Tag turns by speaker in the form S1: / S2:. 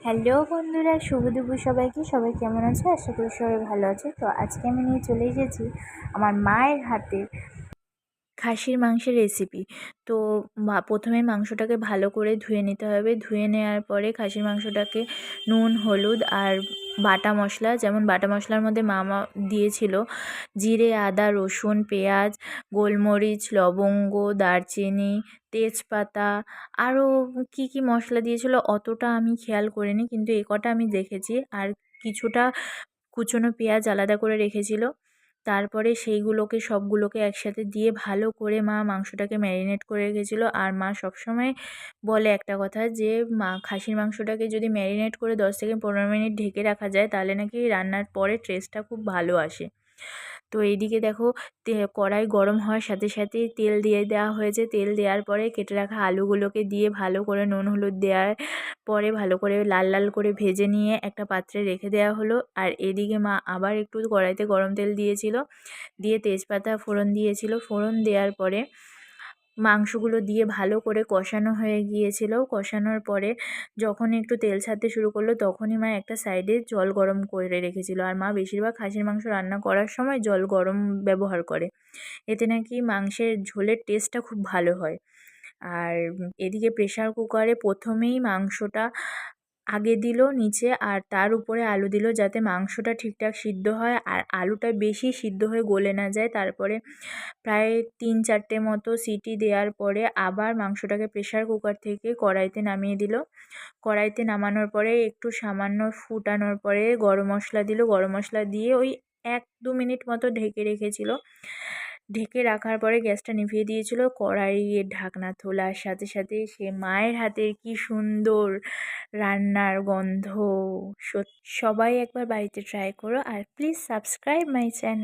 S1: Hello বন্ধুরা, শুভ দুপুর সবাইকে। সবাই কেমন আছে? আশা করি সবাই ভালো আছে। তো আজকে আমি নিয়ে চলে এসেছি আমার মায়ের হাতে খাসির মাংসের রেসিপি। তো প্রথমে মাংসটাকে ভালো করে ধুয়ে নিতে হবে। ধুয়ে নেওয়ার পরে খাসির মাংসটাকে নুন, হলুদ আর বাটা মশলা, যেমন বাটা মশলার মধ্যে মামা দিয়েছিল জিরে, আদা, রসুন, পেঁয়াজ, গোলমরিচ, লবঙ্গ, দারচিনি, তেজপাতা, আরও কি কি মশলা দিয়েছিল অতটা আমি খেয়াল করিনি, কিন্তু এ কটা আমি দেখেছি। আর কিছুটা কুচনো পেঁয়াজ আলাদা করে রেখেছিল। তারপরে সেইগুলোকে সবগুলোকে একসাথে দিয়ে ভালো করে মা মাংসটাকে ম্যারিনেট করে রেখেছিলো। আর মা সবসময় বলে একটা কথা, যে খাসির মাংসটাকে যদি ম্যারিনেট করে 10 থেকে 15 মিনিট ঢেকে রাখা যায়, তাহলে নাকি রান্নার পরে টেস্টটা খুব ভালো আসে। তো এইদিকে দেখো, কড়াই গরম হওয়ার সাথে সাথেই তেল দিয়ে দেওয়া হয়েছে। তেল দেওয়ার পরে কেটে রাখা আলুগুলোকে দিয়ে ভালো করে নুন হলুদ দেওয়ার পরে ভালো করে লাল লাল করে ভেজে নিয়ে একটা পাত্রে রেখে দেওয়া হলো। আর এদিকে মা আবার একটু কড়াইতে গরম তেল দিয়েছিল, দিয়ে তেজপাতা ফোড়ন দিয়েছিল। ফোড়ন দেওয়ার পরে মাংসগুলো দিয়ে ভালো করে কষানো হয়ে গিয়েছিল। কষানোর পরে যখন একটু তেল ছাড়তে শুরু করলো, তখনই মা একটা সাইডে জল গরম করে রেখেছিল। আর মা বেশিরভাগ খাসির মাংস রান্না করার সময় জল গরম ব্যবহার করে, এতে নাকি মাংসের ঝোলের টেস্টটা খুব ভালো হয়। আর এদিকে প্রেশার কুকারে প্রথমেই মাংসটা আগে দিল নিচে, আর তার উপরে আলু দিল, যাতে মাংসটা ঠিকঠাক সিদ্ধ হয় আর আলুটা বেশি সিদ্ধ হয়ে গলে না যায়। তারপরে প্রায় 3-4টে মতো সিটি দেওয়ার পরে আবার মাংসটাকে প্রেশার কুকার থেকে কড়াইতে নামিয়ে দিল। কড়াইতে নামানোর পরে একটু সামান্য ফুটানোর পরে গরম মশলা দিল। গরম মশলা দিয়ে ওই 1-2 মিনিট মতো ঢেকে রেখেছিল। ঢেকে রাখার পরে গ্যাসটা নিভিয়ে দিয়েছিল। কড়াইয়ের ঢাকনা তোলার সাথে সাথে সে মায়ের হাতের কি সুন্দর রান্নার গন্ধ। সবাই একবার বাড়িতে ট্রাই করো, আর প্লিজ সাবস্ক্রাইব মাই চ্যানেল।